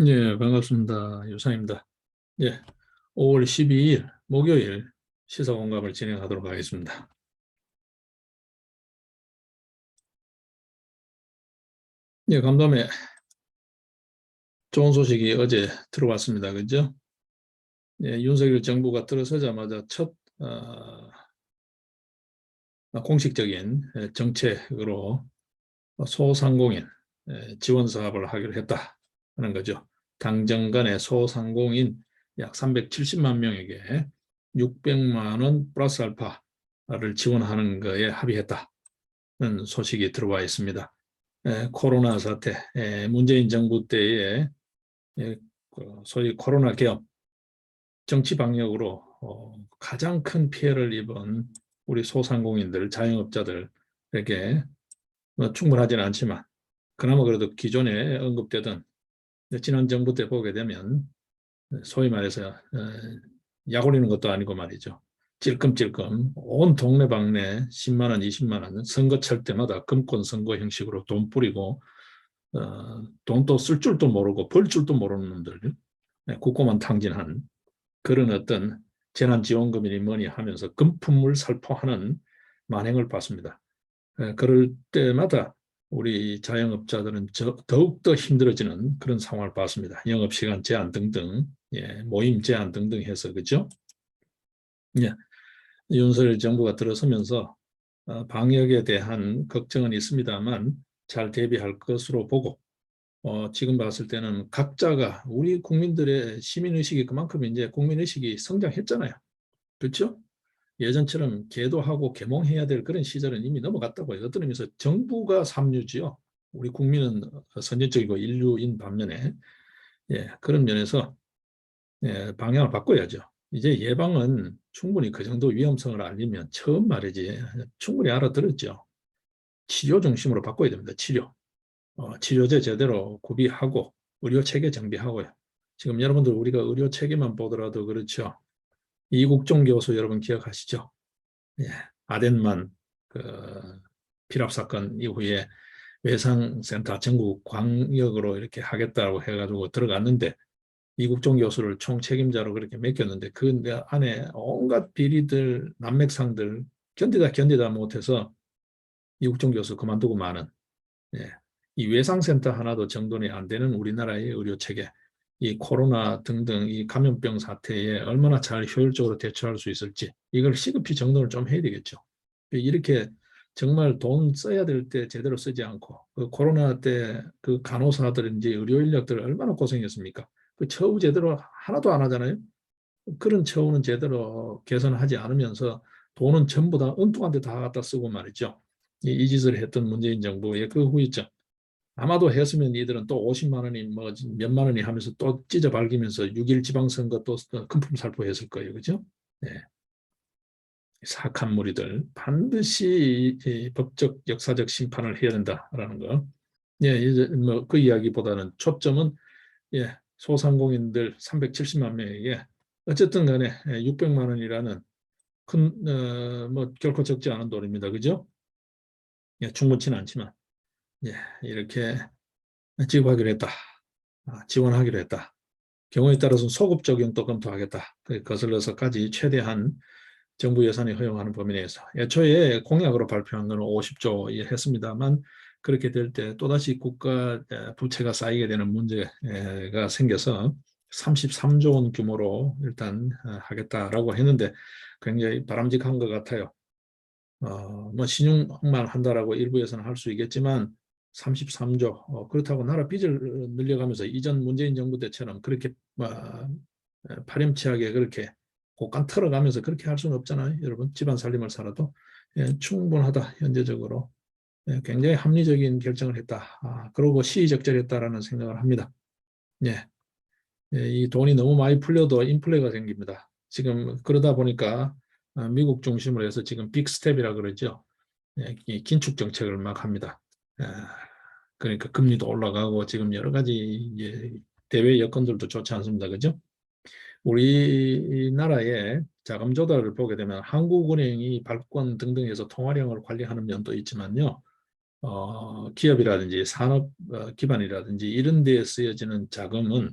예, 반갑습니다. 유상입니다. 예, 5월 12일 목요일 시사공감을 진행하도록 하겠습니다. 예, 간밤에 좋은 소식이 어제 들어왔습니다. 그죠? 예, 윤석열 정부가 들어서자마자 첫 공식적인 정책으로 소상공인 지원 사업을 하기로 했다는 거죠. 당정 간의 소상공인 약 370만 명에게 600만 원 플러스 알파를 지원하는 거에 합의했다는 소식이 들어와 있습니다. 코로나 사태, 문재인 정부 때에 소위 코로나 계엄, 정치 방역으로 가장 큰 피해를 입은 우리 소상공인들, 자영업자들에게 충분하지는 않지만 그나마 그래도 기존에 언급되던 지난 정부 때 보게 되면 소위 말해서 약 올리는 것도 아니고 말이죠. 찔끔찔끔 온 동네방네 10만 원, 20만 원 선거철 때마다 금권 선거 형식으로 돈 뿌리고 돈도 쓸 줄도 모르고 벌 줄도 모르는 놈들 국고만 탕진한 그런 어떤 재난지원금이니 뭐니 하면서 금품을 살포하는 만행을 봤습니다. 그럴 때마다 우리 자영업자들은 더욱더 힘들어지는 그런 상황을 봤습니다. 영업시간 제한 등등, 예, 모임 제한 등등 해서, 그죠? 예, 윤석열 정부가 들어서면서 방역에 대한 걱정은 있습니다만 잘 대비할 것으로 보고, 지금 봤을 때는 각자가 우리 국민들의 시민의식이 그만큼 이제 국민의식이 성장했잖아요. 그렇죠? 예전처럼 계도하고 계몽해야 될 그런 시절은 이미 넘어갔다고요. 어떤 의미에서 정부가 삼류지요. 우리 국민은 선진적이고 인류인 반면에 그런 면에서 방향을 바꿔야죠. 이제 예방은 충분히 그 정도 위험성을 알리면 처음 말이지 충분히 알아들었죠. 치료 중심으로 바꿔야 됩니다. 치료. 치료제 제대로 구비하고 의료 체계 정비하고요. 지금 여러분들 우리가 의료 체계만 보더라도 그렇죠. 이국종 교수 여러분 기억하시죠? 예, 아덴만 그 피랍 사건 이후에 외상센터 전국 광역으로 이렇게 하겠다고 해가지고 들어갔는데 이국종 교수를 총책임자로 그렇게 맡겼는데 그 안에 온갖 비리들, 난맥상들 견디다 못해서 이국종 교수 그만두고 마는 예, 이 외상센터 하나도 정돈이 안 되는 우리나라의 의료 체계, 이 코로나 등등 이 감염병 사태에 얼마나 잘 효율적으로 대처할 수 있을지 이걸 시급히 정돈을 좀 해야 되겠죠. 이렇게 정말 돈 써야 될 때 제대로 쓰지 않고 그 코로나 때 그 간호사들인지 의료 인력들 얼마나 고생했습니까? 그 처우 제대로 하나도 안 하잖아요. 그런 처우는 제대로 개선하지 않으면서 돈은 전부 다 엉뚱한 데 다 갖다 쓰고 말이죠. 이 짓을 했던 문재인 정부의 그 후유증. 아마도 했으면 이들은 또 50만 원이 뭐 몇만 원이 하면서 또 찢어 발기면서 6.1 지방선거 또 금품 살포했을 거예요. 그죠? 네. 사악한 무리들 반드시 법적 역사적 심판을 해야 된다라는 거. 예, 이제 뭐 그 이야기보다는 초점은 소상공인들 370만 명에게 어쨌든 간에 600만 원이라는 큰 뭐 결코 적지 않은 돈입니다. 그죠? 예, 충분치는 않지만 이렇게 지급하기로 했다. 지원하기로 했다. 경우에 따라서는 소급 적용도 검토하겠다. 거슬러서까지 최대한 정부 예산이 허용하는 범위 내에서 애초에 공약으로 발표한 것은 50조 했습니다만 그렇게 될 때 또다시 국가 부채가 쌓이게 되는 문제가 생겨서 33조 원 규모로 일단 하겠다라고 했는데 굉장히 바람직한 것 같아요. 뭐 신용만 한다라고 일부에서는 할 수 있겠지만 33조 그렇다고 나라 빚을 늘려가면서 이전 문재인 정부 때처럼 그렇게 파렴치하게 그렇게 고간 털어가면서 그렇게 할 수는 없잖아요. 여러분 집안 살림을 살아도 충분하다 현재적으로 굉장히 합리적인 결정을 했다. 그러고 시의적절했다라는 생각을 합니다. 예, 이 돈이 너무 많이 풀려도 인플레가 생깁니다. 지금 그러다 보니까 미국 중심으로 해서 지금 빅스텝이라 그러죠. 이 긴축 정책을 막 합니다. 그러니까 금리도 올라가고 지금 여러 가지 이제 대외 여건들도 좋지 않습니다. 그죠? 우리나라의 자금 조달을 보게 되면 한국은행이 발권 등등해서 통화량을 관리하는 면도 있지만요. 기업이라든지 산업 기반이라든지 이런 데에 쓰여지는 자금은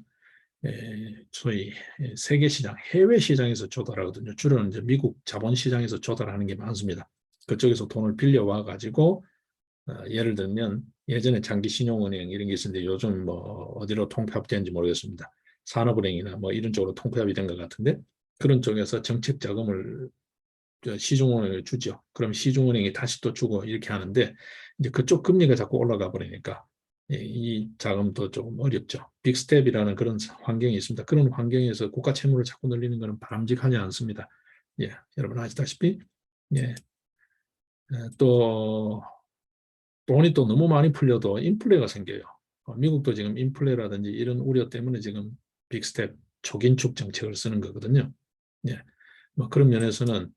소위 세계 시장, 해외 시장에서 조달하거든요. 주로는 이제 미국 자본 시장에서 조달하는 게 많습니다. 그쪽에서 돈을 빌려와 가지고 예를 들면 예전에 장기신용은행 이런 게 있었는데 요즘 뭐 어디로 통폐합되는지 모르겠습니다. 산업은행이나 뭐 이런 쪽으로 통폐합이 된 것 같은데 그런 쪽에서 정책 자금을 시중은행에 주죠. 그럼 시중은행이 다시 또 주고 이렇게 하는데 이제 그쪽 금리가 자꾸 올라가 버리니까 이 자금도 조금 어렵죠. 빅스텝이라는 그런 환경이 있습니다. 그런 환경에서 국가 채무를 자꾸 늘리는 것은 바람직하지 않습니다. 예, 여러분 아시다시피 예, 또 돈이 또 너무 많이 풀려도 인플레가 생겨요. 미국도 지금 인플레라든지 이런 우려 때문에 지금 빅스텝 초긴축 정책을 쓰는 거거든요. 예, 뭐 그런 면에서는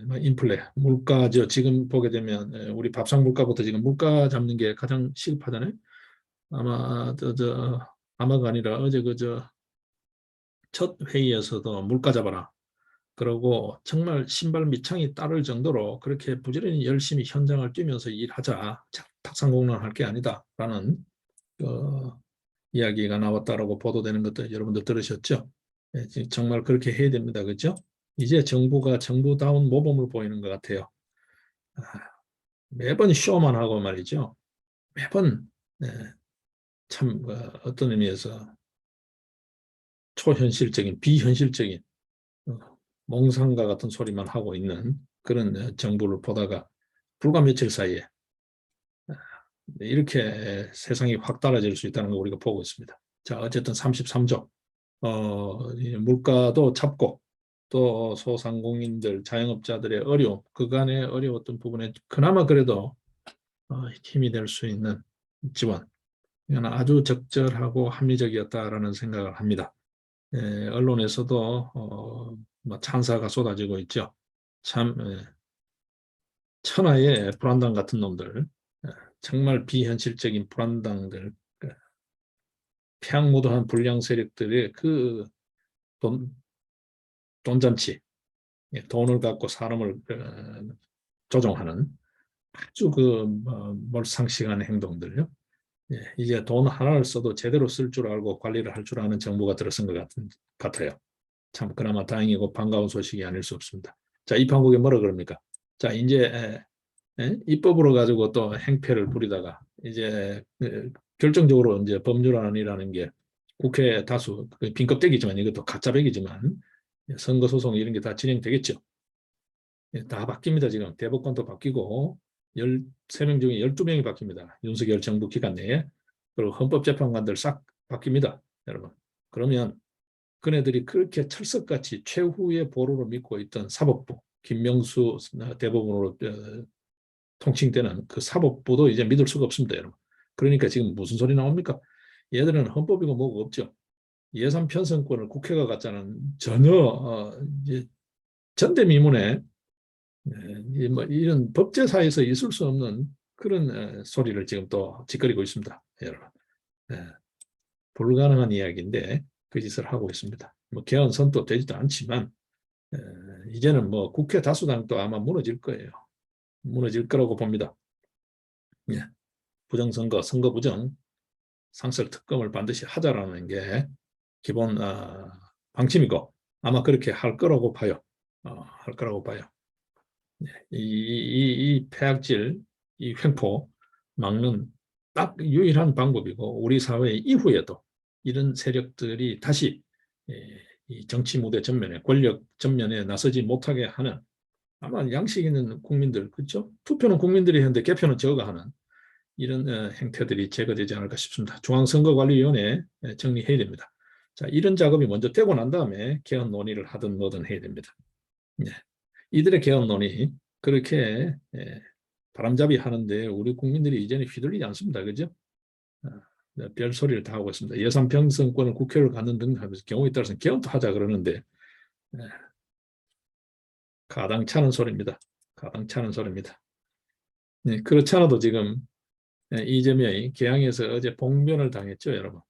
뭐 인플레, 물가죠. 지금 보게 되면 우리 밥상 물가부터 지금 물가 잡는 게 가장 시급하잖아요. 아마 아마가 아니라 어제 그저 첫 회의에서도 물가 잡아라. 그러고 정말 신발 밑창이 따를 정도로 그렇게 부지런히 열심히 현장을 뛰면서 일하자. 탁상공론을 할 게 아니다라는 이야기가 나왔다라고 보도되는 것도 여러분들 들으셨죠? 정말 그렇게 해야 됩니다. 그렇죠? 이제 정부가 정부다운 모범을 보이는 것 같아요. 아, 매번 쇼만 하고 말이죠. 매번 참 어떤 의미에서 초현실적인 비현실적인 어, 몽상과 같은 소리만 하고 있는 그런 정부를 보다가 불과 며칠 사이에 이렇게 세상이 확 달라질 수 있다는 걸 우리가 보고 있습니다. 자, 어쨌든 33조 물가도 잡고 또 소상공인들, 자영업자들의 어려움, 그간의 어려웠던 부분에 그나마 그래도 힘이 될 수 있는 지원, 이건 아주 적절하고 합리적이었다라는 생각을 합니다. 언론에서도 뭐 찬사가 쏟아지고 있죠. 참 천하의 불안당 같은 놈들, 정말 비현실적인 불안당들, 폐악무도한 불량 세력들의 그 돈, 돈잔치, 돈을 갖고 사람을 조종하는 아주 몰상식한 행동들요. 이제 돈 하나를 써도 제대로 쓸 줄 알고 관리를 할 줄 아는 정부가 들어선 것 같아요. 참 그나마 다행이고 반가운 소식이 아닐 수 없습니다. 자, 이 판국에 뭐라 그럽니까? 자, 이제 입법으로 가지고 또 행패를 부리다가 이제 결정적으로 이제 법률안이라는 게 국회 다수 빈껍데기지만 이것도 가짜백이지만 선거 소송 이런 게 다 진행되겠죠. 다 바뀝니다. 지금 대법관도 바뀌고 13명 중에 12명이 바뀝니다. 윤석열 정부 기간 내에. 그리고 헌법재판관들 싹 바뀝니다. 여러분. 그러면 그네들이 그렇게 철석같이 최후의 보루로 믿고 있던 사법부, 김명수 대법원으로 통칭되는 그 사법부도 이제 믿을 수가 없습니다. 여러분. 그러니까 지금 무슨 소리 나옵니까? 얘들은 헌법이고 뭐고 없죠. 예산 편성권을 국회가 갖자는 전혀 이제 전대미문에 뭐 이런 법제사에서 있을 수 없는 그런 소리를 지금 또 짓거리고 있습니다. 여러분. 불가능한 이야기인데 그 짓을 하고 있습니다. 뭐 개헌 선도 되지도 않지만 이제는 뭐 국회 다수당도 아마 무너질 거예요. 무너질 거라고 봅니다. 예. 부정선거, 선거 부정, 상설 특검을 반드시 하자라는 게 기본 방침이고 아마 그렇게 할 거라고 봐요. 할 거라고 봐요. 이 폐악질, 이 횡포 막는 딱 유일한 방법이고 우리 사회 이후에도 이런 세력들이 다시 이 정치 무대 전면에 권력 전면에 나서지 못하게 하는 아마 양식 있는 국민들 그렇죠? 투표는 국민들이 했는데 개표는 저가 하는 이런 행태들이 제거되지 않을까 싶습니다. 중앙선거관리위원회 정리해야 됩니다. 자, 이런 작업이 먼저 되고 난 다음에 개헌 논의를 하든 뭐든 해야 됩니다. 네. 이들의 개헌 논의 그렇게 바람잡이 하는데 우리 국민들이 이제는 휘둘리지 않습니다. 그죠? 별 소리를 다 하고 있습니다. 예산 편성권을 국회를 갖는 등 하면서 경우에 따라서는 개헌도 하자 그러는데 가당찮은 소리입니다. 가당찮은 소리입니다. 네, 그렇지 않아도 지금 이재명이 개항에서 어제 봉변을 당했죠, 여러분.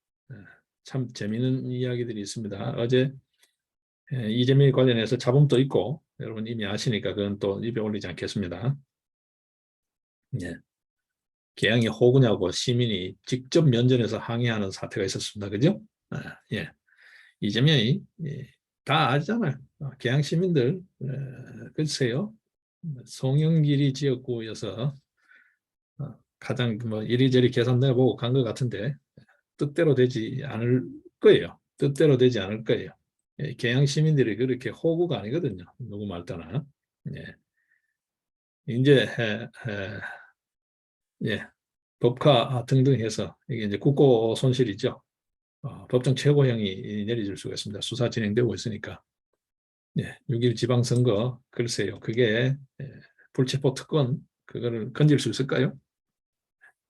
참 재미있는 이야기들이 있습니다. 어제 이재명에 관련해서 잡음도 있고 여러분 이미 아시니까 그건 또 입에 올리지 않겠습니다. 예. 개항이 호구냐고 시민이 직접 면전에서 항의하는 사태가 있었습니다. 그죠? 예. 이재명이 다 아시잖아요. 개항 시민들 글쎄요. 송영길이 지역구여서 가장 뭐 이리저리 계산 내보고 간 것 같은데 뜻대로 되지 않을 거예요. 뜻대로 되지 않을 거예요. 개항 시민들이 그렇게 호구가 아니거든요. 누구 말 따나. 예. 이제 예. 법카 등등 해서 이게 이제 국고 손실이죠. 법정 최고형이 내려질 수가 있습니다. 수사 진행되고 있으니까. 예, 6일 지방선거 글쎄요. 그게 불체포 특권 그거를 건질 수 있을까요?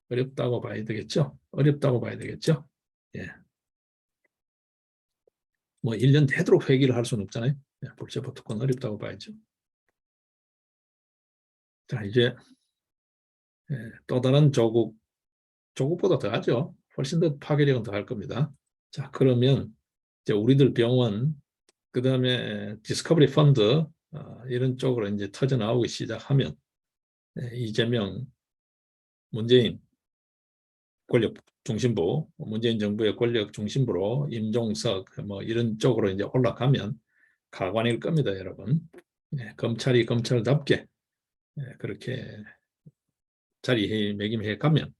어렵다고 봐야 되겠죠. 어렵다고 봐야 되겠죠. 예. 뭐 1년 되도록 회기를 할 수는 없잖아요. 예, 불체포 특권 어렵다고 봐야죠. 자, 이제 또 다른 조국보다 더 하죠. 훨씬 더 파괴력은 더 할 겁니다. 자, 그러면 이제 우리들 병원, 그 다음에 디스커버리 펀드 이런 쪽으로 이제 터져 나오기 시작하면 이재명, 문재인 권력 중심부, 문재인 정부의 권력 중심부로 임종석 뭐 이런 쪽으로 이제 올라가면 가관일 겁니다, 여러분. 검찰이 검찰답게 그렇게 자리매김해 가면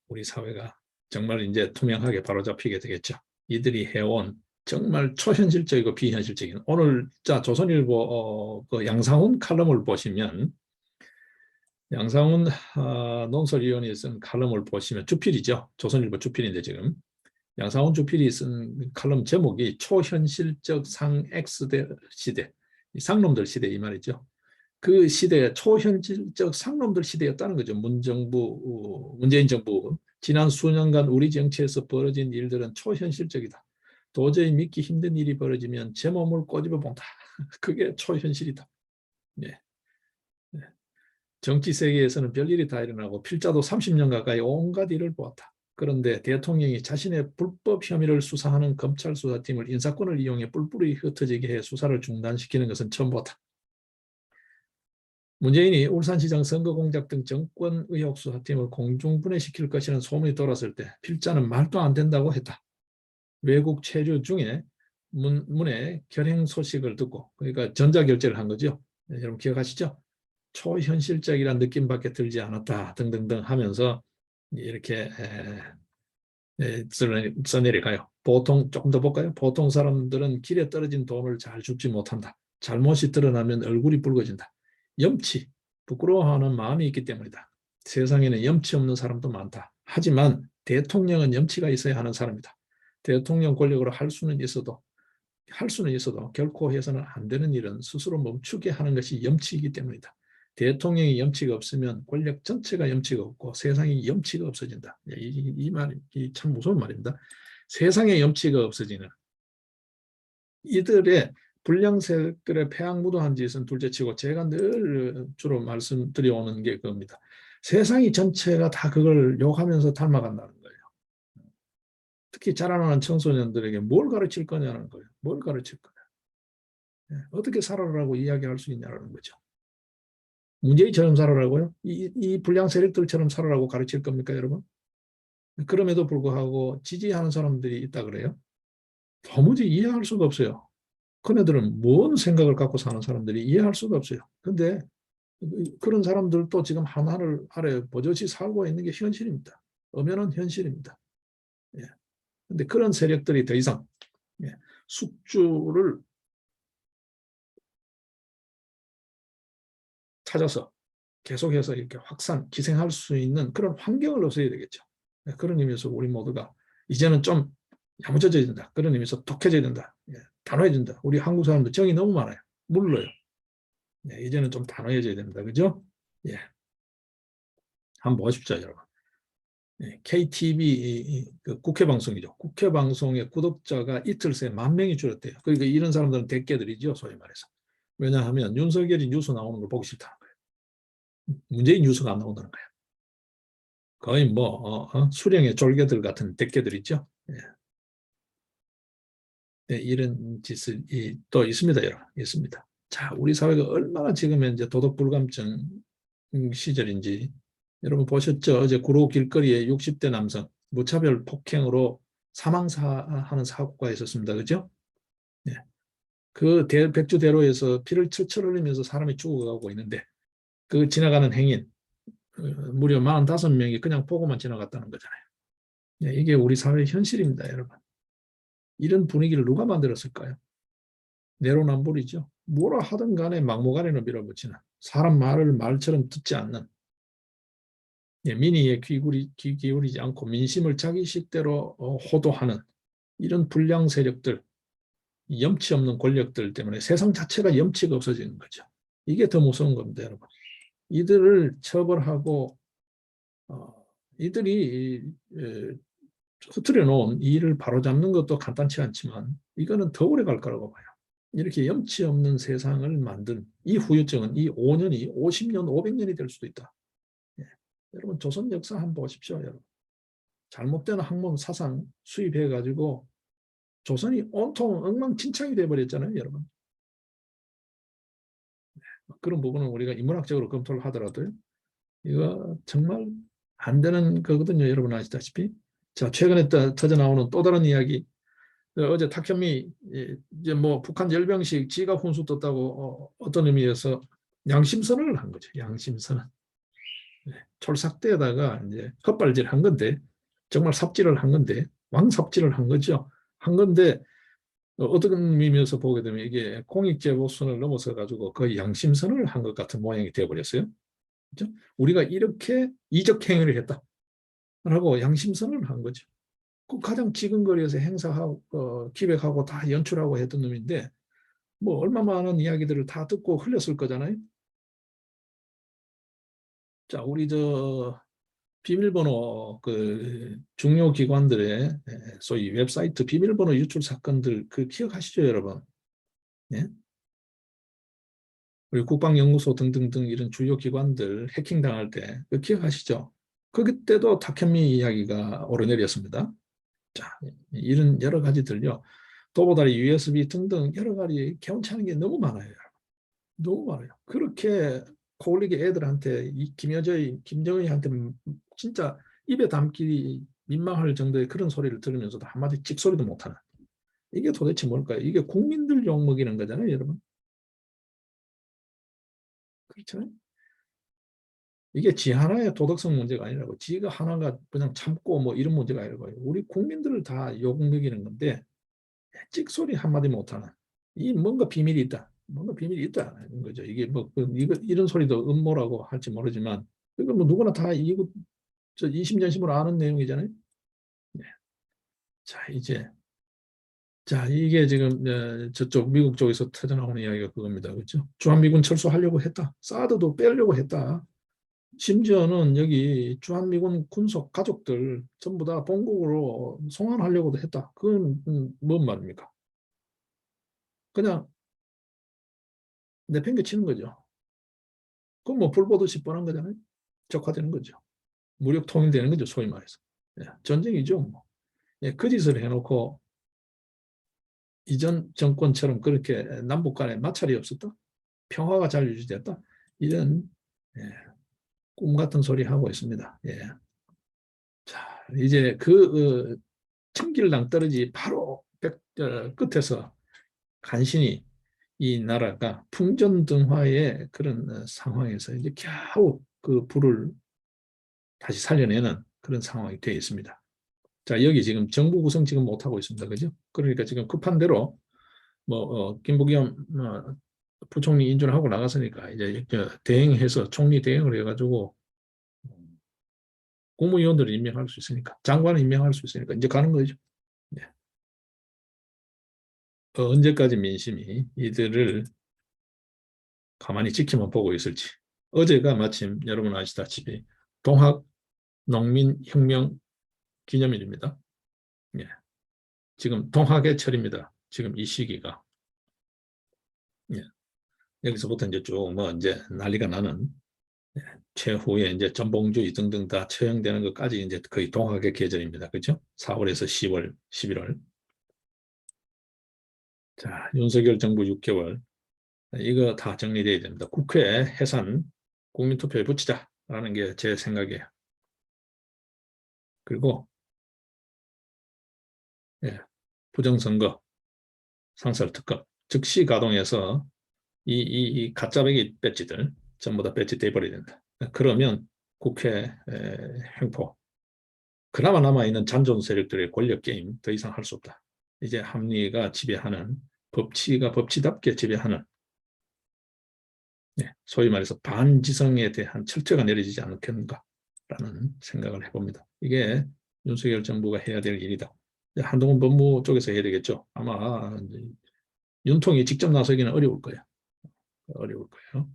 우리 사회가 정말 이제 투명하게 바로잡히게 되겠죠. 이들이 해온 정말 초현실적이고 비현실적인 오늘 자 조선일보 그 양상훈 칼럼을 보시면 양상훈 논설위원이 쓴 칼럼을 보시면 주필이죠. 조선일보 주필인데 지금 양상훈 주필이 쓴 칼럼 제목이 초현실적 상X대 시대, 상놈들 시대 이 말이죠. 그 시대가 초현실적 상놈들 시대였다는 거죠. 문재인 정부 지난 수년간 우리 정치에서 벌어진 일들은 초현실적이다. 도저히 믿기 힘든 일이 벌어지면 제 몸을 꼬집어 본다. 그게 초현실이다. 네. 네. 정치 세계에서는 별일이 다 일어나고 필자도 30년 가까이 온갖 일을 보았다. 그런데 대통령이 자신의 불법 혐의를 수사하는 검찰 수사팀을 인사권을 이용해 뿔뿔이 흩어지게 해 수사를 중단시키는 것은 처음 보았다. 문재인이 울산시장 선거 공작 등 정권 의혹 수사팀을 공중분해시킬 것이라는 소문이 돌았을 때 필자는 말도 안 된다고 했다. 외국 체류 중에 문의 결행 소식을 듣고 그러니까 전자결제를 한 거죠. 네, 여러분 기억하시죠? 초현실적이라는 느낌밖에 들지 않았다 등등등 하면서 이렇게 써내려가요. 보통 조금 더 볼까요? 보통 사람들은 길에 떨어진 돈을 잘 줍지 못한다. 잘못이 드러나면 얼굴이 붉어진다. 염치, 부끄러워하는 마음이 있기 때문이다. 세상에는 염치 없는 사람도 많다. 하지만 대통령은 염치가 있어야 하는 사람이다. 대통령 권력으로 할 수는 있어도 결코 해서는 안 되는 일은 스스로 멈추게 하는 것이 염치이기 때문이다. 대통령이 염치가 없으면 권력 전체가 염치가 없고 세상에 염치가 없어진다. 이 말이 참 무서운 말입니다. 세상에 염치가 없어지는 이들의 불량세력들의 폐악무도한 짓은 둘째치고 제가 늘 주로 말씀드려오는 게 그겁니다. 세상이 전체가 다 그걸 욕하면서 닮아간다는 거예요. 특히 자라나는 청소년들에게 뭘 가르칠 거냐는 거예요. 뭘 가르칠 거냐. 어떻게 살아라고 이야기할 수 있냐는 거죠. 문재인처럼 살아라고요? 이 불량 세력들처럼 살아라고 가르칠 겁니까, 여러분? 그럼에도 불구하고 지지하는 사람들이 있다 그래요? 도무지 이해할 수가 없어요. 그네들은 뭔 생각을 갖고 사는 사람들이 이해할 수가 없어요. 근데 그런 사람들도 지금 하나를 아래 버젓이 살고 있는 게 현실입니다. 엄연한 현실입니다. 예. 근데 그런 세력들이 더 이상 숙주를 찾아서 계속해서 이렇게 기생할 수 있는 그런 환경을 넣어야 되겠죠. 그런 의미에서 우리 모두가 이제는 좀 야무져져야 된다. 그런 의미에서 독해져야 된다. 단호해야 된다. 우리 한국 사람들 정이 너무 많아요. 물러요. 이제는 좀 단호해져야 됩니다. 그죠? 예. 한번 보십시오, 여러분. KTV 그 국회 방송이죠. 국회 방송의 구독자가 이틀 새에 10,000명이 줄었대요. 그러니까 이런 사람들은 대깨들이죠, 소위 말해서. 왜냐하면 윤석열이 뉴스 나오는 걸 보기 싫다는 거예요. 문재인 뉴스가 안 나온다는 거예요. 거의 뭐 수령의 졸개들 같은 대깨들 있죠. 네, 이런 짓이 또 있습니다, 여러분. 있습니다. 자, 우리 사회가 얼마나 지금 현재 도덕 불감증 시절인지 여러분 보셨죠? 어제 구로 길거리에 60대 남성 무차별 폭행으로 사망하는 사고가 있었습니다. 그죠? 예. 그 백주대로에서 피를 철철 흘리면서 사람이 죽어가고 있는데 그 지나가는 행인 무려 45명이 그냥 보고만 지나갔다는 거잖아요. 예, 이게 우리 사회의 현실입니다, 여러분. 이런 분위기를 누가 만들었을까요? 내로남불이죠. 뭐라 하든 간에 막무가내로 밀어붙이는 사람 말을 말처럼 듣지 않는 예, 민의에 귀 기울이지 않고 민심을 자기 식대로 호도하는 이런 불량 세력들, 염치 없는 권력들 때문에 세상 자체가 염치가 없어지는 거죠. 이게 더 무서운 겁니다, 여러분. 이들을 처벌하고 이들이 흐트려 놓은 이 일을 바로잡는 것도 간단치 않지만 이거는 더 오래 갈 거라고 봐요. 이렇게 염치 없는 세상을 만든 이 후유증은 이 5년이 50년, 500년이 될 수도 있다. 예. 여러분 조선 역사 한번 보십시오. 여러분. 잘못된 학문 사상 수입해가지고 조선이 온통 엉망진창이 돼버렸잖아요. 여러분. 그런 부분은 우리가 인문학적으로 검토를 하더라도요. 이거 정말 안 되는 거거든요. 여러분 아시다시피. 자, 최근에 터져 나오는 또 다른 이야기. 어제 탁현미 이제 뭐 북한 열병식 지가 훈수 떴다고 어떤 의미에서 양심선언을 한 거죠. 양심선언. 네. 촐싹대에다가 이제 헛발질 한 건데 정말 삽질을 한 건데 왕삽질을 한 거죠. 한 건데 어떤 의미에서 보게 되면 이게 공익제보선을 넘어서 가지고 거의 양심선언을 한 것 같은 모양이 되어버렸어요. 그렇죠? 우리가 이렇게 이적 행위를 했다라고 양심선언을 한 거죠. 그 가장 지근거리에서 행사하고 기획하고 다 연출하고 했던 놈인데 뭐 얼마 많은 이야기들을 다 듣고 흘렸을 거잖아요. 자, 우리 저 비밀번호 그 중요 기관들의 소위 웹사이트 비밀번호 유출 사건들 그 기억하시죠, 여러분? 예? 우리 국방연구소 등등등 이런 주요 기관들 해킹 당할 때 그 기억하시죠? 그때도 탁현미 이야기가 오르내렸습니다. 자, 이런 여러 가지들요. 또보다리 USB 등등 여러 가지 개운치 않은 게 너무 많아요. 너무 많아요. 그렇게 코올리게 애들한테 이 김정은이한테 진짜 입에 담기 민망할 정도의 그런 소리를 들으면서도 한마디 찍소리도 못하는. 이게 도대체 뭘까요? 이게 국민들 욕먹이는 거잖아요, 여러분. 그렇잖아요. 이게 지 하나의 도덕성 문제가 아니라고. 지가 하나가 그냥 참고 뭐 이런 문제가 아니라고. 우리 국민들을 다 욕먹이는 건데 찍소리 한마디 못하는. 이 뭔가 비밀이 있다. 뭔가 비밀이 있다는 거죠. 이게 뭐 이거 이런 소리도 음모라고 할지 모르지만 이거 뭐 누구나 다 이거 저 20년씩으로 아는 내용이잖아요. 네. 자 이제 자 이게 지금 저쪽 미국 쪽에서 터져나오는 이야기가 그겁니다. 그렇죠? 주한미군 철수하려고 했다. 사드도 빼려고 했다. 심지어는 여기 주한미군 군속 가족들 전부 다 본국으로 송환하려고도 했다. 그건 뭔 말입니까? 그냥 내팽개치는 거죠. 그건 뭐 불보듯이 뻔한 거잖아요. 적화되는 거죠. 무력 통일되는 거죠. 소위 말해서. 예, 전쟁이죠. 뭐. 예, 그 짓을 해놓고 이전 정권처럼 그렇게 남북 간에 마찰이 없었다. 평화가 잘 유지됐다. 이런 예, 꿈 같은 소리 하고 있습니다. 예. 자, 이제 그 청길당 떨어지 바로 끝에서 간신히 이 나라가 풍전등화의 그런 상황에서 이제 겨우 그 불을 다시 살려내는 그런 상황이 되어 있습니다. 자, 여기 지금 정부 구성 지금 못하고 있습니다. 그죠? 그러니까 지금 급한 대로 뭐 김부겸 부총리 인준하고 나갔으니까 이제 대행해서 총리 대행을 해가지고 국무위원들을 임명할 수 있으니까 장관을 임명할 수 있으니까 이제 가는 거죠. 네. 언제까지 민심이 이들을 가만히 지켜만 보고 있을지. 어제가 마침 여러분 아시다시피 동학 농민혁명 기념일입니다. 예. 지금 동학의 철입니다. 지금 이 시기가. 예. 여기서부터 이제 쭉 뭐 이제 난리가 나는 예. 최후에 이제 전봉주의 등등 다 처형되는 것까지 이제 거의 동학의 계절입니다. 그렇죠? 4월에서 10월, 11월. 자, 윤석열 정부 6개월. 이거 다 정리돼야 됩니다. 국회 해산 국민투표에 붙이자. 라는 게 제 생각이에요. 그리고 예, 부정선거, 상설특검 즉시 가동해서 이 가짜배기 배지들 전부 다 배치돼 버려야 된다. 그러면 국회 횡포, 그나마 남아있는 잔존 세력들의 권력 게임 더 이상 할 수 없다. 이제 합리가 지배하는, 법치가 법치답게 지배하는, 소위 말해서 반지성에 대한 철퇴가 내려지지 않겠는가라는 생각을 해봅니다. 이게 윤석열 정부가 해야 될 일이다. 한동훈 법무 쪽에서 해야 되겠죠. 아마 윤통이 직접 나서기는 어려울 거예요. 어려울 거예요.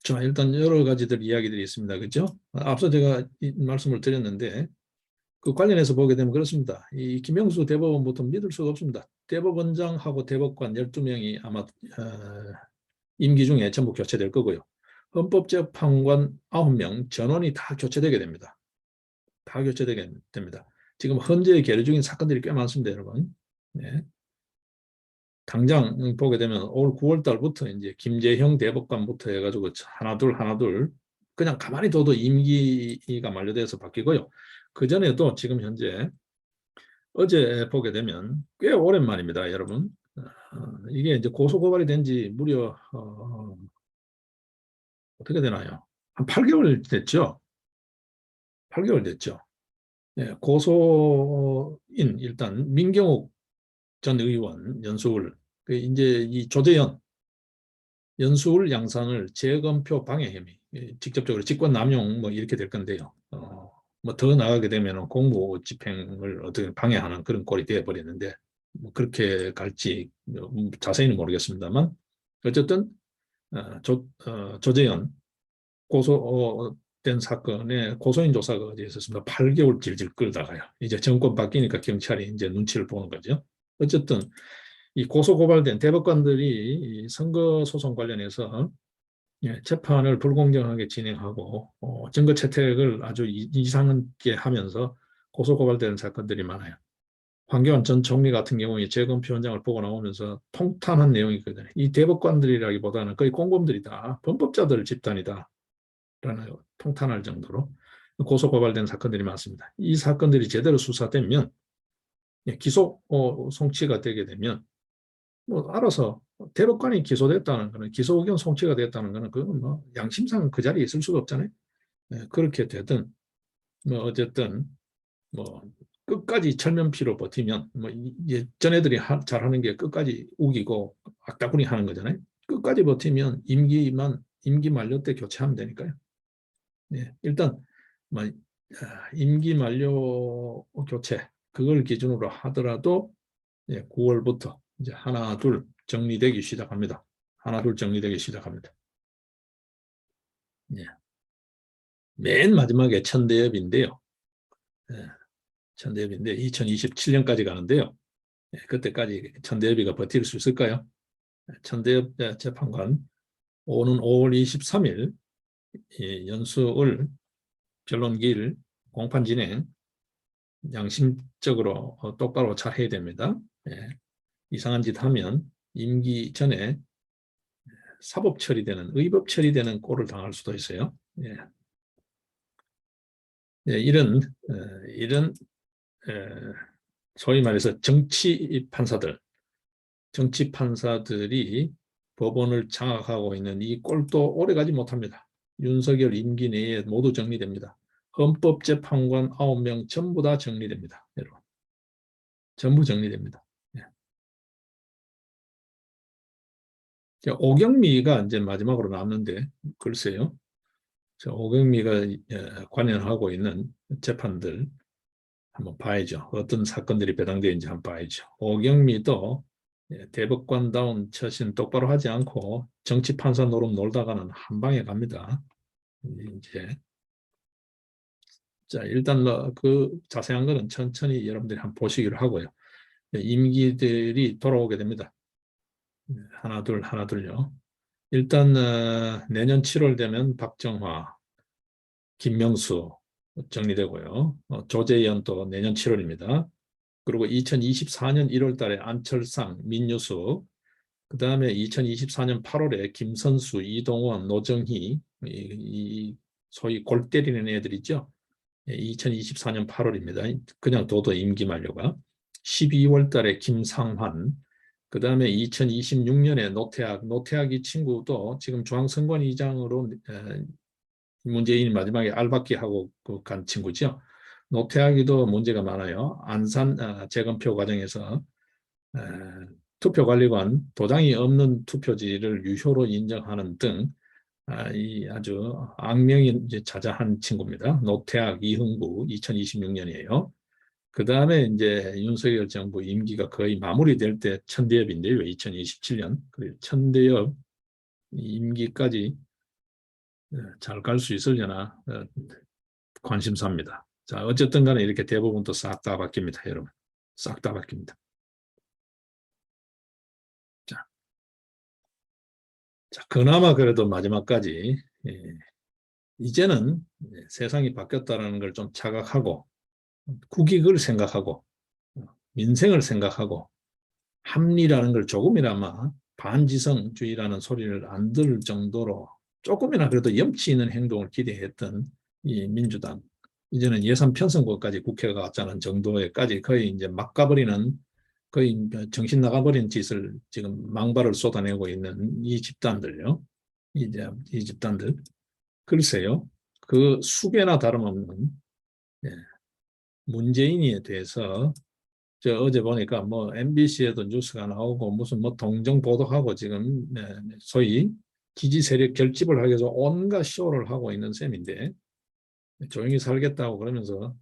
자, 일단 여러 가지들 이야기들이 있습니다. 그죠? 앞서 제가 말씀을 드렸는데 그 관련해서 보게 되면 그렇습니다. 이 김영수 대법원부터 믿을 수가 없습니다. 대법원장하고 대법관 12명이 아마 임기 중에 전부 교체될 거고요. 헌법재판관 9명 전원이 다 교체되게 됩니다. 다 교체되게 됩니다. 지금 현재 계류 중인 사건들이 꽤 많습니다, 여러분. 네. 당장 보게 되면 올 9월 달부터 이제 김재형 대법관부터 해가지고 하나 둘 그냥 가만히 둬도 임기가 만료돼서 바뀌고요. 그 전에도 지금 현재 어제 보게 되면 꽤 오랜만입니다, 여러분. 이게 이제 고소 고발이 된 지 무려 어떻게 되나요? 한 8개월 됐죠. 8개월 됐죠. 예, 고소인 일단 민경욱 전 의원 연수울 그 이제 이 조재현 연수울 양산을 재검표 방해 혐의 직접적으로 직권남용 뭐 이렇게 될 건데요. 뭐 더 나가게 되면 공무 집행을 어떻게 방해하는 그런 꼴이 되어 버리는데 뭐 그렇게 갈지 자세히는 모르겠습니다만 어쨌든 조재현 고소된 사건에 고소인 조사가 어제 있었습니다. 8개월 질질 끌다가요. 이제 정권 바뀌니까 경찰이 이제 눈치를 보는 거죠. 어쨌든 이 고소 고발된 대법관들이 선거 소송 관련해서 재판을 불공정하게 진행하고 증거 채택을 아주 이상하게 하면서 고소 고발되는 사건들이 많아요. 황교안 전 총리 같은 경우에 재검표 현장을 보고 나오면서 통탄한 내용이거든요. 이 대법관들이라기보다는 거의 공범들이다. 범법자들 집단이다. 라는 통탄할 정도로 고소 고발된 사건들이 많습니다. 이 사건들이 제대로 수사되면 기소 송치가 되게 되면 뭐 알아서 대법관이 기소됐다는 거는 기소 의견 송치가 됐다는 거는 그건 뭐 양심상 그 자리에 있을 수가 없잖아요. 그렇게 되든 뭐 어쨌든 뭐 끝까지 철면피로 버티면 뭐 예전 애들이 잘하는 게 끝까지 우기고 악다구니 하는 거잖아요. 끝까지 버티면 임기 만료 때 교체하면 되니까요. 일단 뭐 임기 만료 교체 그걸 기준으로 하더라도 9월부터 이제 하나 둘 정리되기 시작합니다. 하나 둘 정리되기 시작합니다. 예. 맨 마지막에 천대엽인데요. 예. 천대엽인데 2027년까지 가는데요. 그때까지 천대엽이가 버틸 수 있을까요? 천대엽 재판관 오는 5월 23일 연수을 변론기일 공판 진행 양심적으로 똑바로 잘 해야 됩니다. 이상한 짓 하면 임기 전에 사법 처리되는 의법 처리되는 꼴을 당할 수도 있어요. 이런 소위 말해서 정치 판사들이 법원을 장악하고 있는 이 꼴도 오래가지 못합니다. 윤석열 임기 내에 모두 정리됩니다. 헌법재판관 9명 전부 다 정리됩니다. 여러분. 전부 정리됩니다. 오경미가 이제 마지막으로 남는데 글쎄요. 오경미가 관여하고 있는 재판들 한번 봐야죠. 어떤 사건들이 배당되는지 한번 봐야죠. 오경미도 대법관다운 처신 똑바로 하지 않고 정치 판사 노릇 놀다가는 한 방에 갑니다. 이제 자 일단 그 자세한 거는 천천히 여러분들이 한번 보시기로 하고요. 임기들이 돌아오게 됩니다. 하나 둘 하나 둘요. 일단 내년 7월 되면 박정화, 김명수 정리되고요. 조재현 또 내년 7월입니다. 그리고 2024년 1월 달에 안철상, 민유숙, 그 다음에 2024년 8월에 김선수, 이동원, 노정희, 이 소위 골 때리는 애들 있죠. 2024년 8월입니다. 그냥 둬도 임기 만료가. 12월 달에 김상환, 그 다음에 2026년에 노태학 이 친구도 지금 중앙선관위장으로 문재인이 마지막에 알박기 하고 간 친구죠. 노태학이도 문제가 많아요. 안산 재검표 과정에서 투표관리관 도장이 없는 투표지를 유효로 인정하는 등 이 아주 악명이 이제 자자한 친구입니다. 노태학, 이흥구 2026년이에요. 그 다음에 이제 윤석열 정부 임기가 거의 마무리될 때 천대엽인데요. 2027년. 그리고 천대엽 임기까지 잘 갈 수 있으려나 관심사입니다. 자, 어쨌든 간에 이렇게 대부분 또 싹 다 바뀝니다, 여러분. 싹 다 바뀝니다. 자, 그나마 그래도 마지막까지 이제는 세상이 바뀌었다는 걸 좀 자각하고 국익을 생각하고 민생을 생각하고 합리라는 걸 조금이나마 반지성주의라는 소리를 안 들을 정도로 조금이나 그래도 염치 있는 행동을 기대했던 이 민주당, 이제는 예산 편성국까지 국회가 왔자는 정도에까지 거의 이제 막 가버리는, 거의 정신 나가버린 짓을 지금 망발을 쏟아내고 있는 이 집단들요. 이 집단들. 글쎄요. 그 수개나 다름없는 문재인에 대해서 저 어제 보니까 뭐 MBC에도 뉴스가 나오고 무슨 뭐 동정 보도하고 지금 소위 지지 세력 결집을 하기 위해서 온갖 쇼를 하고 있는 셈인데, 조용히 살겠다고 그러면서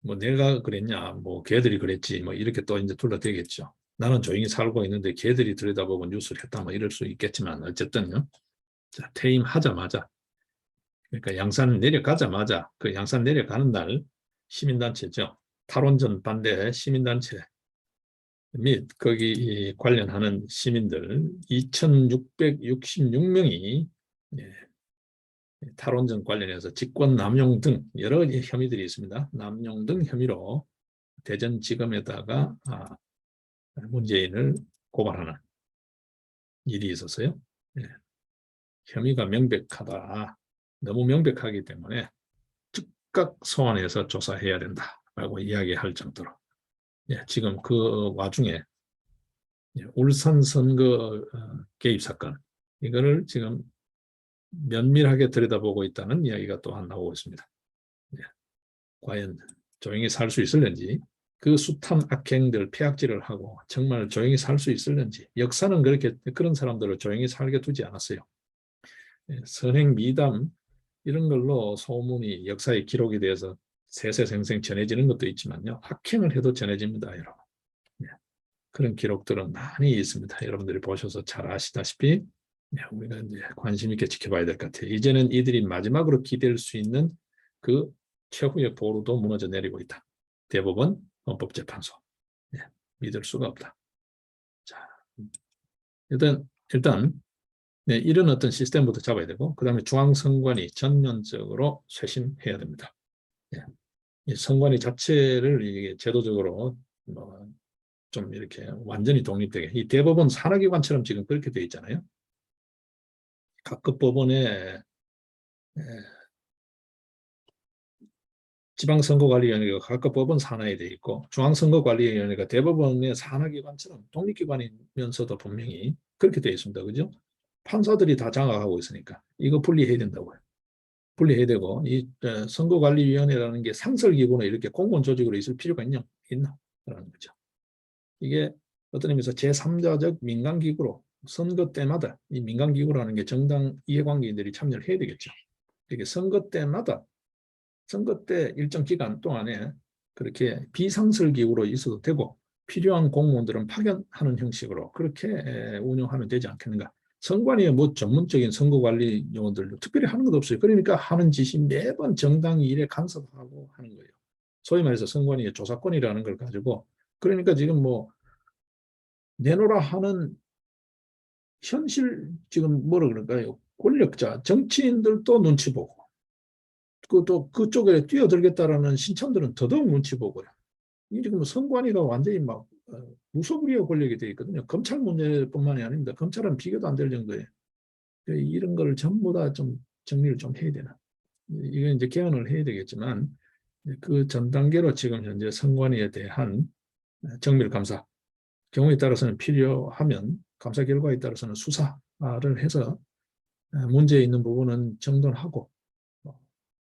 뭐 내가 그랬냐, 뭐 걔들이 그랬지, 뭐 이렇게 또 이제 둘러대겠죠. 나는 조용히 살고 있는데 걔들이 들여다보고 뉴스를 했다, 뭐 이럴 수 있겠지만 어쨌든요. 자, 퇴임하자마자, 그러니까 양산 내려가자마자 그 양산 내려가는 날 시민단체죠. 탈원전 반대 시민단체 및 거기 관련하는 시민들 2,666명이 탈원전 관련해서 직권 남용 등 여러 혐의들이 있습니다. 남용 등 혐의로 대전지검에다가 문재인을 고발하는 일이 있었어요. 혐의가 명백하다. 너무 명백하기 때문에 즉각 소환해서 조사해야 된다라고 이야기할 정도로. 지금 그 와중에 울산 선거 개입 사건, 이거를 지금 면밀하게 들여다보고 있다는 이야기가 또한 나오고 있습니다. 과연 조용히 살 수 있을는지, 그 숱한 악행들 폐악질을 하고 정말 조용히 살 수 있을는지. 역사는 그렇게 그런 사람들을 조용히 살게 두지 않았어요. 선행 미담 이런 걸로 소문이 역사의 기록에 대해서 세세생생 전해지는 것도 있지만요, 악행을 해도 전해집니다, 여러분. 그런 기록들은 많이 있습니다. 여러분들이 보셔서 잘 아시다시피 우리가 이제 관심 있게 지켜봐야 될 것 같아요. 이제는 이들이 마지막으로 기댈 수 있는 그 최후의 보루도 무너져 내리고 있다. 대법원, 헌법재판소. 믿을 수가 없다. 자, 일단 이런 어떤 시스템부터 잡아야 되고, 그 다음에 중앙선관위 전면적으로 쇄신해야 됩니다. 이 선관위 자체를 이게 제도적으로 좀 이렇게 완전히 독립되게, 이 대법원 산하기관처럼 지금 그렇게 되어 있잖아요. 각급 법원에 지방선거관리위원회가 각급 법원 산하에 되어 있고, 중앙선거관리위원회가 대법원의 산하기관처럼 독립기관이면서도 분명히 그렇게 되어 있습니다. 그죠? 판사들이 다 장악하고 있으니까 이거 분리해야 된다고요. 분리해야 되고, 이 선거관리위원회라는 게 상설기구나 이렇게 공무원 조직으로 있을 필요가 있나? 라는 거죠. 이게 어떤 의미에서 제3자적 민간기구로 선거 때마다, 이 민간기구라는 게 정당 이해관계인들이 참여를 해야 되겠죠. 이게 선거 때마다, 선거 때 일정 기간 동안에 그렇게 비상설기구로 있어도 되고, 필요한 공무원들은 파견하는 형식으로 그렇게 운영하면 되지 않겠는가. 선관위에 뭐 전문적인 선거관리 요원들 특별히 하는 것도 없어요. 그러니까 하는 짓이 매번 정당 일에 간섭하고 하는 거예요. 소위 말해서 선관위의 조사권이라는 걸 가지고, 그러니까 지금 뭐 내놓으라 하는 현실, 지금 뭐라 그럴까요? 권력자, 정치인들도 눈치 보고, 또 그쪽에 뛰어들겠다라는 신천들은 더더욱 눈치 보고요. 이 지금 선관위가 완전히 막 무소불위의 권력이 되어 있거든요. 검찰 문제뿐만이 아닙니다. 검찰은 비교도 안 될 정도예요. 이런 걸 전부 다 좀 정리를 좀 해야 되나. 이건 이제 개헌을 해야 되겠지만 그 전 단계로 지금 현재 선관위에 대한 정밀 감사, 경우에 따라서는 필요하면 감사 결과에 따라서는 수사를 해서 문제 있는 부분은 정돈하고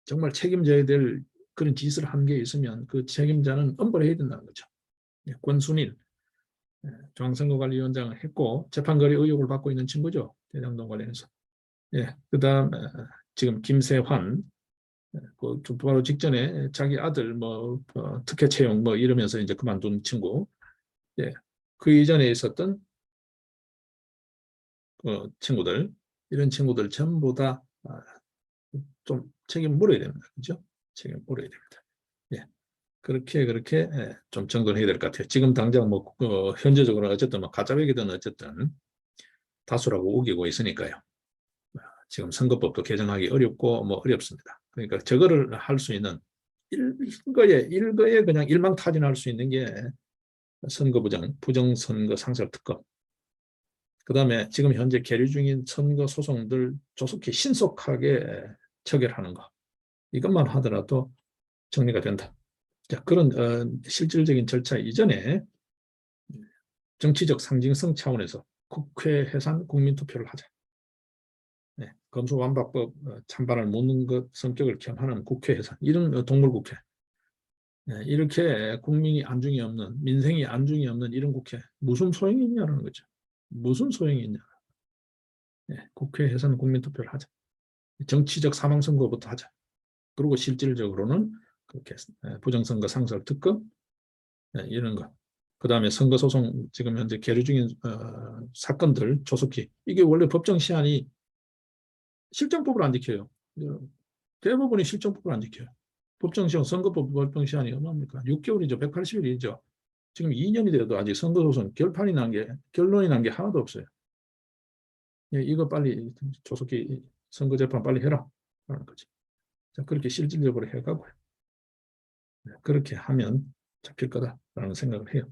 정말 책임져야 될 그런 짓을 한 게 있으면 그 책임자는 엄벌해야 된다는 거죠. 권순일 중앙선거관리위원장을 했고 재판거래 의혹을 받고 있는 친구죠. 대장동 관련해서. 그다음 지금 김세환 그 바로 직전에 자기 아들 뭐 특혜 채용 뭐 이러면서 이제 그만둔 친구. 그 이전에 있었던 친구들 이런 친구들 전부 다 좀 책임 물어야 됩니다. 그죠? 책임 물어야 됩니다. 그렇게 좀 정돈해야 될 것 같아요. 지금 당장 뭐 현재적으로 어쨌든 뭐 가짜백이든 어쨌든 다수라고 우기고 있으니까요. 지금 선거법도 개정하기 어렵고 뭐 어렵습니다. 그러니까 저거를 할 수 있는 일거에 그냥 일망타진할 수 있는 게 선거부정, 부정선거 상설특검. 그다음에 지금 현재 계류 중인 선거 소송들 조속히 신속하게 처결하는 거. 이것만 하더라도 정리가 된다. 자, 그런 실질적인 절차 이전에 정치적 상징성 차원에서 국회 해산 국민투표를 하자. 검수완박법 찬반을 묻는 것 성격을 겸하는 국회 해산. 이런 동물국회. 이렇게 국민이 안중이 없는, 민생이 안중이 없는 이런 국회. 무슨 소용이 있냐는 거죠. 무슨 소용이 있냐. 국회 해산 국민투표를 하자. 정치적 사망선거부터 하자. 그리고 실질적으로는 그렇게 부정선거 상설 특검 이런 거. 그다음에 선거소송 지금 현재 계류 중인 사건들 조속히. 이게 원래 법정 시한이 실정법을 안 지켜요. 대부분이 실정법을 안 지켜요. 법정 시한, 선거법 법정 시한이 얼마입니까? 6개월이죠. 180일이죠. 지금 2년이 돼도 아직 선거소송 결론이 난 게 하나도 없어요. 이거 빨리 조속히 선거재판 빨리 해라 라는 거지. 자, 그렇게 실질적으로 해가고요. 그렇게 하면 잡힐 거다라는 생각을 해요.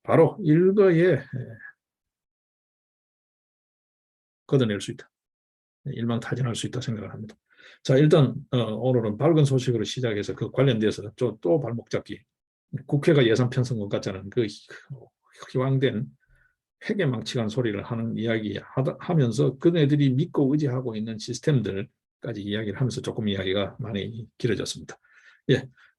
바로 일거에 걷어낼 수 있다. 일망타진할 수 있다 생각을 합니다. 자, 일단 오늘은 밝은 소식으로 시작해서 그 관련돼서 또 발목 잡기. 국회가 예산 편성권 같자는 그 희왕된 회계망측한 소리를 하는 이야기 하면서 그네들이 믿고 의지하고 있는 시스템들까지 이야기를 하면서 조금 이야기가 많이 길어졌습니다.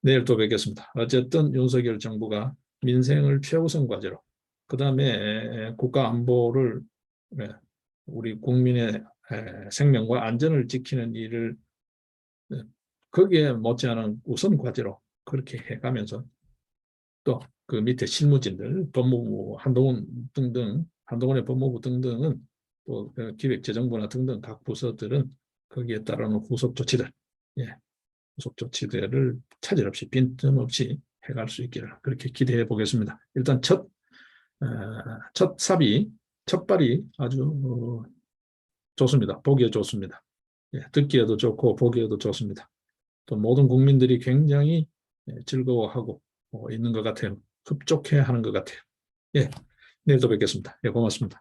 내일 또 뵙겠습니다. 어쨌든 윤석열 정부가 민생을 최우선 과제로, 그 다음에 국가 안보를 우리 국민의 생명과 안전을 지키는 일을 거기에 못지않은 우선 과제로 그렇게 해가면서 또 그 밑에 실무진들, 법무부, 한동훈의 법무부 등등은 또 기획재정부나 등등 각 부서들은 거기에 따르는 후속 조치들, 후속 조치들을 차질 없이 빈틈없이 해갈 수 있기를 그렇게 기대해 보겠습니다. 일단 첫 발이 아주 좋습니다. 보기에 좋습니다. 듣기에도 좋고 보기에도 좋습니다. 또 모든 국민들이 굉장히 즐거워하고 있는 것 같아요. 흡족해하는 것 같아요. 내일 또 뵙겠습니다. 고맙습니다.